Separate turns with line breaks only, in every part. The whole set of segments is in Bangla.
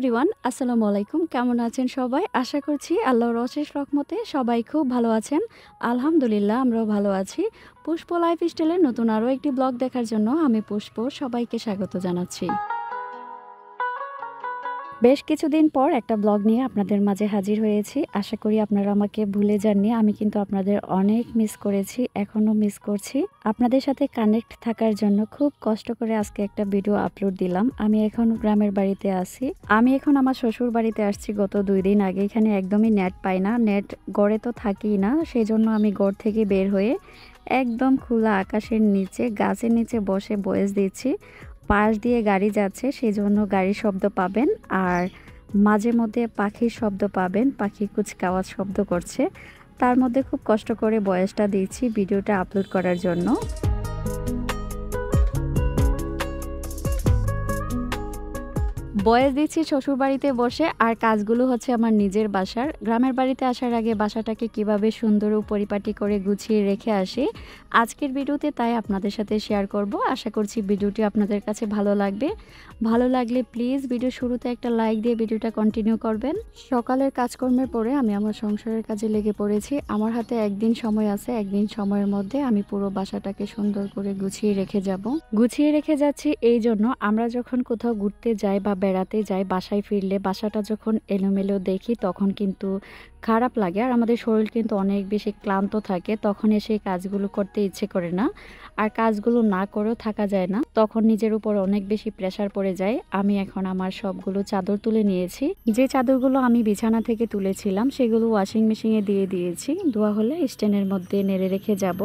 এভরিওয়ান, আসসালামু আলাইকুম। কেমন আছেন সবাই? আশা করছি আল্লাহর অশেষ রহমতে সবাই খুব ভালো আছেন। আলহামদুলিল্লাহ আমরাও ভালো আছি। পুষ্প লাইফস্টাইলের নতুন আরও একটি ব্লগ দেখার জন্য আমি পুষ্প সবাইকে স্বাগত জানাচ্ছি। বেশ কিছুদিন পর একটা ব্লগ নিয়ে আপনাদের মাঝে হাজির হয়েছি। আশা করি আপনারা আমাকে ভুলে যাননি। আমি কিন্তু আপনাদের অনেক মিস করেছি, এখনও মিস করছি। আপনাদের সাথে কানেক্ট থাকার জন্য খুব কষ্ট করে আজকে একটা ভিডিও আপলোড দিলাম। আমি এখন গ্রামের বাড়িতে আছি। আমি এখন আমার শ্বশুর বাড়িতে আসছি গত 2 দিন আগে। এখানে একদমই নেট পাই না, নেট গড়ে তো থাকেই না, সেজন্য আমি গড় থেকে বের হয়ে একদম খোলা আকাশের নিচে গাছের নিচে বসে ভয়েস দিচ্ছি। পাশ দিয়ে গাড়ি যাচ্ছে, সেজন্য গাড়ির শব্দ পাবেন, আর মাঝে মধ্যে পাখির শব্দ পাবেন, পাখি কুচকাওয়াজ শব্দ করছে। তার মধ্যে খুব কষ্ট করে ভয়েসটা দিচ্ছি ভিডিওটা আপলোড করার জন্য। ভয়েস দিচ্ছি শ্বশুরবাড়িতে বসে, আর কাজগুলো হচ্ছে আমার নিজের বাসার। গ্রামের বাড়িতে আসার আগে বাসাটাকে কিভাবে সুন্দর ও পরিপাটি করে গুছিয়ে রেখে আসি আজকের ভিডিওতে, তাই আপনাদের সাথে শেয়ার করব। আশা করছি ভিডিওটি আপনাদের কাছে ভালো লাগবে। ভালো লাগলে প্লিজ ভিডিও শুরুতে একটা লাইক দিয়ে ভিডিওটা কন্টিনিউ করবেন। সকালের কাজকর্মের পরে আমি আমার সংসারের কাজে লেগে পড়েছি। আমার হাতে একদিন সময় আছে, একদিন সময়ের মধ্যে আমি পুরো বাসাটাকে সুন্দর করে গুছিয়ে রেখে যাচ্ছি। এই জন্য আমরা যখন কোথাও ঘুরতে যাই বা বেড়াতে যাই, বাসায় ফিরলে বাসাটা যখন এলোমেলো দেখি তখন কিন্তু খারাপ লাগে, আর আমাদের শরীর কিন্তু অনেক বেশি ক্লান্ত থাকে। তখন এসে কাজগুলো করতে ইচ্ছে করে না, আর কাজগুলো না করেও থাকা যায় না। তখন নিজের উপর অনেক বেশি প্রেসার পড়ে যায়। আমি এখন আমার সবগুলো চাদর তুলে নিয়েছি। যে চাদরগুলো আমি বিছানা থেকে তুলেছিলাম সেগুলো ওয়াশিং মেশিনে দিয়ে দিয়েছি। ধোয়া হলে স্ট্যান্ডের মধ্যে নেড়ে রেখে যাব।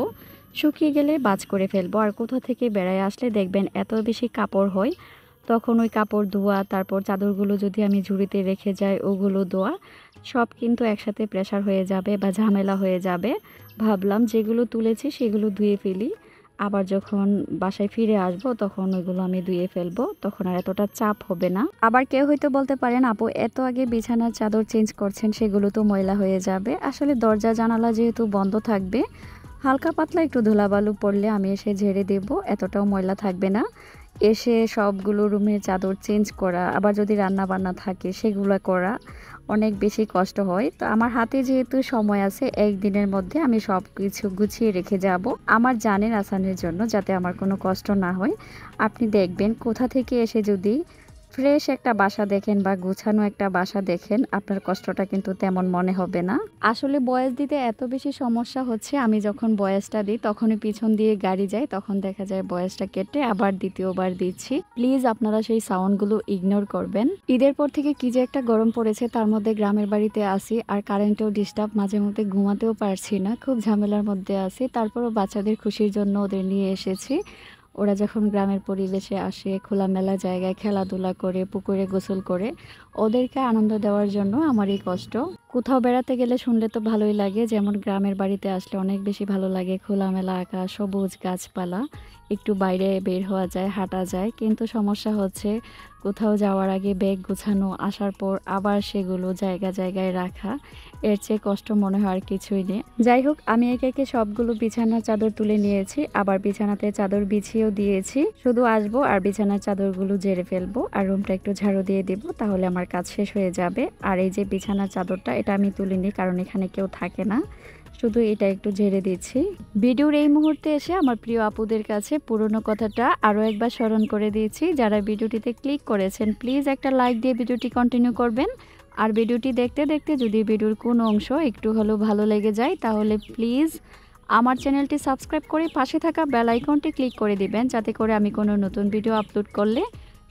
শুকিয়ে গেলে বাজ করে ফেলবো। আর কোথা থেকে বেড়ায় আসলে দেখবেন এত বেশি কাপড় হয়, তখন ওই কাপড় ধোয়া, তারপর চাদরগুলো যদি আমি ঝুড়িতে রেখে যাই ওগুলো ধোয়া, সব কিন্তু একসাথে প্রেসার হয়ে যাবে বা ঝামেলা হয়ে যাবে। ভাবলাম যেগুলো তুলেছি সেগুলো ধুয়ে ফেলি, আবার যখন বাসায় ফিরে আসব তখন ওইগুলো আমি ধুয়ে ফেলবো, তখন আর এতটা চাপ হবে না। আবার কেউ হয়তো বলতে পারেন, আপু এত আগে বিছানার চাদর চেঞ্জ করছেন, সেগুলো তো ময়লা হয়ে যাবে। আসলে দরজা জানালা যেহেতু বন্ধ থাকবে, হালকা পাতলা একটু ধুলাবালু পড়লে আমি এসে ঝেড়ে দেব, এতটাও ময়লা থাকবে না। এসে সবগুলো রুমের চাদর চেঞ্জ করা, আবার যদি রান্না বান্না থাকে সেগুলো করা অনেক বেশি কষ্ট হয়। তো আমার হাতে যেহেতু সময় আছে, একদিনের মধ্যে আমি সব কিছু গুছিয়ে রেখে যাব আমার জানের আসানের জন্য, যাতে আমার কোনো কষ্ট না হয়। আপনি দেখবেন কোথা থেকে এসে যদি ফ্রেশ একটা বাসা দেখেন বা গুছানো একটা বাসা দেখেন, আপনার কষ্টটা কিন্তু তেমন মনে হবে না। আসলে বয়স দিতে এত বেশি সমস্যা হচ্ছে, আমি যখন বয়সটা দিই তখনই পিছন দিয়ে গাড়ি যায়, তখন দেখা যায় বয়সটা কেটে আবার দ্বিতীয়বার দিচ্ছি। প্লিজ আপনারা সেই সাউন্ডগুলো ইগনোর করবেন। ঈদের পর থেকে কি যে একটা গরম পড়েছে, তার মধ্যে গ্রামের বাড়িতে আসি, আর কারেন্টেও ডিস্টার্ব, মাঝে মধ্যে ঘুমাতেও পারছি না, খুব ঝামেলার মধ্যে আছি। তারপরও বাচ্চাদের খুশির জন্য ওদের নিয়ে এসেছি। ওরা যখন গ্রামের পরিবেশে আসে, খোলামেলা জায়গায় খেলাধুলা করে, পুকুরে গোসল করে, ওদেরকে আনন্দ দেওয়ার জন্য আমার এই কষ্ট। কোথাও বেড়াতে গেলে শুনলে তো ভালোই লাগে, যেমন গ্রামের বাড়িতে আসলে অনেক বেশি ভালো লাগে। খোলামেলা আকাশ, সবুজ গাছপালা, একটু বাইরে বের হওয়া যায়, হাঁটা যায়। কিন্তু সমস্যা হচ্ছে কোথাও যাওয়ার আগে ব্যাগ গুছানো, আসার পর আবার সেগুলো জায়গায় রাখা, এর চেয়ে কষ্ট মনে হয় আর কিছুই নেই। যাই হোক, আমি একে একে সবগুলো বিছানার চাদর তুলে নিয়েছি, আবার বিছানাতে চাদর বিছিয়েও দিয়েছি। শুধু আসবো আর বিছানার চাদরগুলো ঝেড়ে ফেলবো, আর রুমটা একটু ঝাড়ু দিয়ে দিব, তাহলে আমার কাজ শেষ হয়ে যাবে। আর এই যে বিছানার চাদরটা, এটা আমি তুলিনি কারণ এখানে কেউ থাকে না, শুধু এটা একটু ঝেড়ে দিচ্ছি। ভিডিওর এই মুহূর্তে এসে আমার প্রিয় আপুদের কাছে পুরনো কথাটা আরও একবার স্মরণ করে দিয়েছি। যারা ভিডিওটিতে ক্লিক করেছেন প্লিজ একটা লাইক দিয়ে ভিডিওটি কন্টিনিউ করবেন। আর ভিডিওটি দেখতে দেখতে যদি ভিডিওর কোনো অংশ একটু হলেও ভালো লেগে যায়, তাহলে প্লিজ আমার চ্যানেলটি সাবস্ক্রাইব করে পাশে থাকা বেল আইকনটি ক্লিক করে দিবেন, যাতে করে আমি কোনো নতুন ভিডিও আপলোড করলে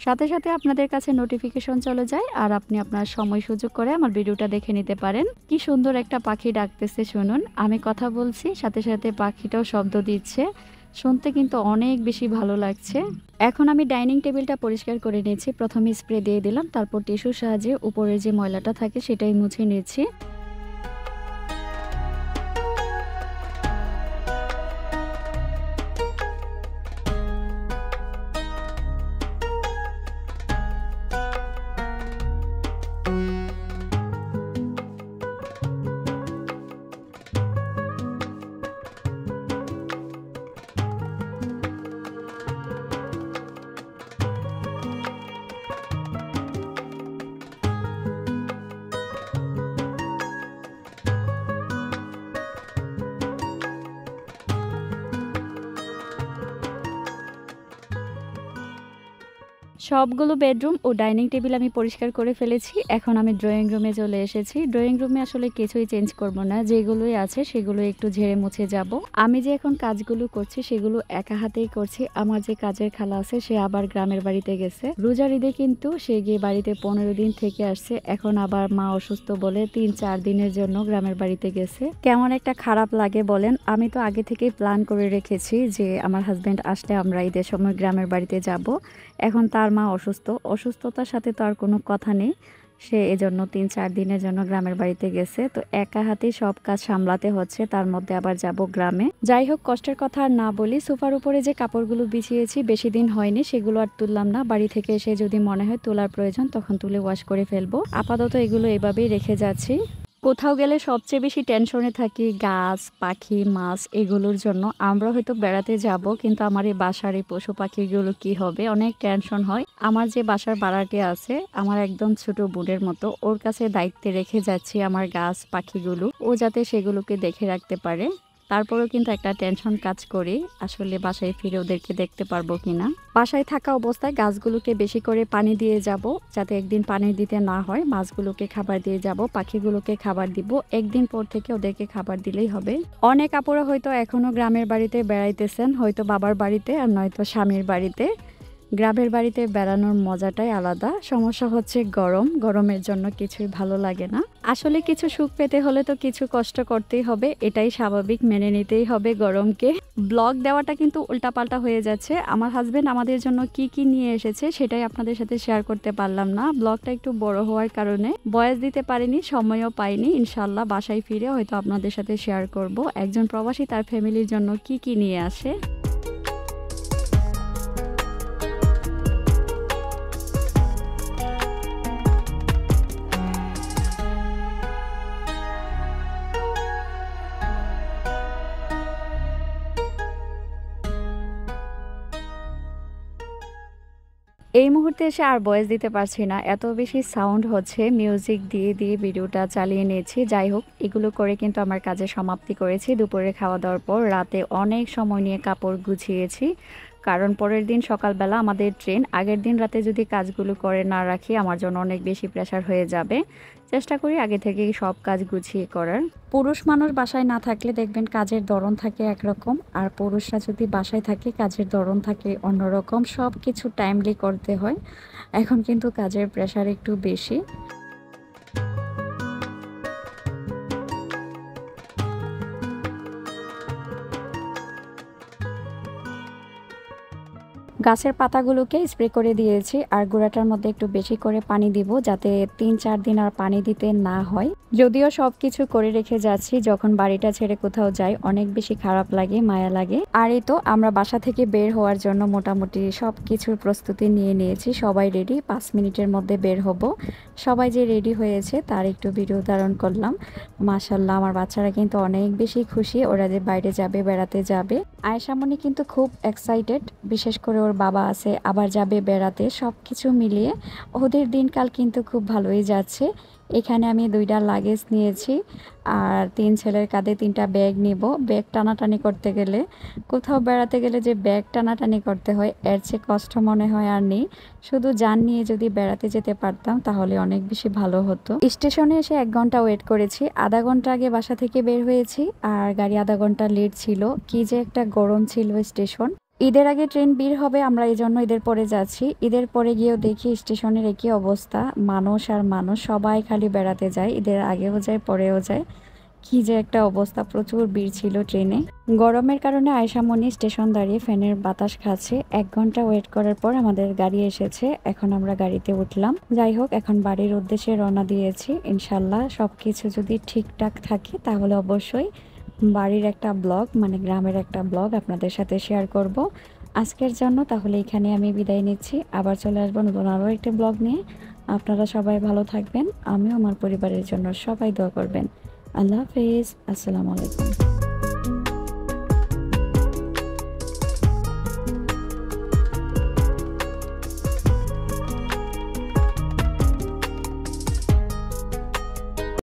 সাথে সাথে আপনাদের কাছে নোটিফিকেশন চলে যায়, আর আপনি আপনার সময় সুযোগ করে আমার ভিডিওটা দেখে নিতে পারেন। কি সুন্দর একটা পাখি ডাকতেছে শুনুন, আমি কথা বলছি সাথে সাথে পাখিটাও শব্দ দিচ্ছে, শুনতে কিন্তু অনেক বেশি ভালো লাগছে। এখন আমি ডাইনিং টেবিলটা পরিষ্কার করে নিয়েছি। প্রথমে স্প্রে দিয়ে দিলাম, তারপর টিস্যুর সাহায্যে উপরের যে ময়লাটা থাকে সেটাই মুছে নিয়েছি। সবগুলো বেডরুম ও ডাইনিং টেবিল আমি পরিষ্কার করে ফেলেছি। এখন আমি ড্রয়িং রুমে চলে এসেছি। ড্রয়িং রুমে আসলে কিছুই চেঞ্জ করব না। যেগুলোই আছে সেগুলো একটু ঝেড়ে মুছে যাব। আমি যে এখন কাজগুলো করছি সেগুলো একা হাতেই করছি। আমার যে কাজের খালা আছে সে আবার গ্রামের বাড়িতে গেছে। রোজার ঈদে কিন্তু সে গিয়ে বাড়িতে 15 দিন থেকে আসছে। এখন আবার মা অসুস্থ বলে 3-4 দিনের জন্য গ্রামের বাড়িতে গেছে। কেমন একটা খারাপ লাগে বলেন। আমি তো আগে থেকেই প্ল্যান করে রেখেছি যে আমার হাজবেন্ড আসলে আমরা ঈদের সময় গ্রামের বাড়িতে যাব। এখন তার মা অসুস্থ। অসুস্থতার সাথে তো আর কোনো কথা নেই। সে এজন্য 3-4 দিনের জন্য গ্রামের বাড়িতে গেছে। তো একা হাতেই সব কাজ সামলাতে হচ্ছে। তার মধ্যে আবার যাব গ্রামে। যাই হোক, কষ্টের কথা আর না বলি। সোফার উপরে যে কাপড়গুলো বিছিয়েছি বেশি দিন হয়নি, সেগুলো আর তুললাম না। বাড়ি থেকে এসে যদি মনে হয় তোলার প্রয়োজন তখন তুলে ওয়াশ করে ফেলবো। আপাতত এগুলো এভাবেই রেখে যাচ্ছি। কোথাও গেলে সবচেয়ে বেশি টেনশনে থাকি গাছ, পাখি, মাছ এগুলোর জন্য। আমরা হয়তো বেড়াতে যাব, কিন্তু আমার এই বাসার এই পশু পাখিগুলো কি হবে, অনেক টেনশন হয়। আমার যে বাসার ভাড়াটে আছে, আমার একদম ছোট বোনের মতো, ওর কাছে দায়িত্বে রেখে যাচ্ছি আমার গাছ পাখিগুলো, ও যাতে সেগুলোকে দেখে রাখতে পারে। তারপরেও কিন্তু একটা টেনশন কাজ করি, আসলে বাসায় ফিরে ওদেরকে দেখতে পারবো কিনা। বাসায় থাকা অবস্থায় গাছগুলোকে বেশি করে পানি দিয়ে যাব, যাতে একদিন পানি দিতে না হয়। মাছগুলোকে খাবার দিয়ে যাব, পাখিগুলোকে খাবার দিব। একদিন পর থেকে ওদেরকে খাবার দিলেই হবে। অনেক আপুরা হয়তো এখনো গ্রামের বাড়িতে বেড়াইতেছেন, হয়তো বাবার বাড়িতে আর নয়তো স্বামীর বাড়িতে। গ্রামের বাড়িতে বেড়ানোর মজাটাই আলাদা। সমস্যা হচ্ছে গরম, গরমের জন্য কিছুই ভালো লাগে না। আসলে কিছু সুখ পেতে হলে তো কিছু কষ্ট করতেই হবে, এটাই স্বাভাবিক, মেনে নিতেই হবে গরমকে। ব্লগ দেওয়াটা কিন্তু উল্টাপাল্টা হয়ে যাচ্ছে। আমার হাজবেন্ড আমাদের জন্য কি কি নিয়ে এসেছে সেটাই আপনাদের সাথে শেয়ার করতে পারলাম না। ব্লগটা একটু বড় হওয়ার কারণে ভয়েস দিতে পারিনি, সময়ও পাইনি। ইনশাল্লাহ বাসায় ফিরে হয়তো আপনাদের সাথে শেয়ার করব একজন প্রবাসী তার ফ্যামিলির জন্য কি কি নিয়ে আসে। এই মুহূর্তে এসে আর ভয়েস দিতে পারছি না, এত বেশি সাউন্ড হচ্ছে। মিউজিক দিয়ে দিয়ে ভিডিওটা চালিয়ে নিয়েছি। যাই হোক, এগুলো করে কিন্তু আমার কাজে সমাপ্তি করেছি। দুপুরে খাওয়া দাওয়ার পর রাতে অনেক সময় নিয়ে কাপড় গুছিয়েছি, কারণ পরের দিন সকালবেলা আমাদের ট্রেন। আগের দিন রাতে যদি কাজগুলো করে না রাখি আমার জন্য অনেক বেশি প্রেশার হয়ে যাবে। চেষ্টা করি আগে থেকেই সব কাজ গুছিয়ে করার। পুরুষ মানুষ বাসায় না থাকলে দেখবেন কাজের ধরন থাকে একরকম, আর পুরুষরা যদি বাসায় থাকে কাজের ধরন থাকে অন্যরকম। সব কিছু টাইমলি করতে হয়। এখন কিন্তু কাজের প্রেশার একটু বেশি। গাছের পাতাগুলোকে স্প্রে করে দিয়েছি, আর গোড়াটার মধ্যে একটু বেশি করে পানি দিব, যাতে 3-4 দিন আর পানি দিতে না হয়। যদিও সবকিছু করে রেখে যাচ্ছি, যখন বাড়িটা ছেড়ে কোথাও যাই অনেক বেশি খারাপ লাগে, মায়া লাগে। আর এই তো আমরা বাসা থেকে বের হওয়ার জন্য মোটামুটি সব কিছুর প্রস্তুতি নিয়ে নিয়েছি। সবাই রেডি, 5 মিনিটের মধ্যে বের হব। সবাই যে রেডি হয়েছে তার একটু ভিডিও ধারণ করলাম। মাশাল্লাহ, আমার বাচ্চারা কিন্তু অনেক বেশি খুশি, ওরা যে বাইরে যাবে, বেড়াতে যাবে। আয়েশা মনি কিন্তু খুব এক্সাইটেড, বিশেষ করে ওর বাবা আছে, আবার যাবে বেড়াতে। সব কিছু মিলিয়ে ওদের দিনকাল কিন্তু খুব ভালোই যাচ্ছে। এখানে আমি 2টা লাগেজ নিয়েছি, আর 3 ছেলের কাঁধে 3টা ব্যাগ নিব। ব্যাগ টানাটানি করতে গেলে, কোথাও বেড়াতে গেলে যে ব্যাগ টানাটানি করতে হয়, এর চেয়ে কষ্ট মনে হয় আর নেই। শুধু যান নিয়ে যদি বেড়াতে যেতে পারতাম তাহলে অনেক বেশি ভালো হতো। স্টেশনে এসে 1 ঘন্টা ওয়েট করেছি। আধা ঘন্টা আগে বাসা থেকে বের হয়েছি, আর গাড়ি আধা ঘন্টা লেট ছিল। কি যে একটা গরম ছিল স্টেশন। ঈদের আগে ট্রেন বের হবে, আমরা এই জন্য ঈদের পরে যাচ্ছি। ঈদের পরে গিয়েও দেখি স্টেশনের একই অবস্থা, মানুষ আর মানুষ, সবাই খালি বেড়াতে যায়। ঈদের আগেও যায়, পরেও যায়। কি যে একটা অবস্থা, প্রচুর ভিড় ছিল ট্রেনে। গরমের কারণে আয়েশা মনি স্টেশন দাঁড়িয়ে ফ্যানের বাতাস খাচ্ছে। 1 ঘন্টা ওয়েট করার পর আমাদের গাড়ি এসেছে, এখন আমরা গাড়িতে উঠলাম। যাই হোক, এখন বাড়ির উদ্দেশ্যে রওনা দিয়েছি। ইনশাল্লাহ সবকিছু যদি ঠিকঠাক থাকে তাহলে অবশ্যই বাড়ির একটা ব্লগ, মানে গ্রামের একটা ব্লগ আপনাদের সাথে শেয়ার করব। আজকের জন্য তাহলে এখানে আমি বিদায় নিচ্ছি। আবার চলে আসবো নতুন আরও একটা ব্লগ নিয়ে। আপনারা সবাই ভালো থাকবেন, আমিও আমার পরিবারের জন্য সবাই দোয়া করবেন। আল্লাহ হাফেজ, আসসালামু আলাইকুম।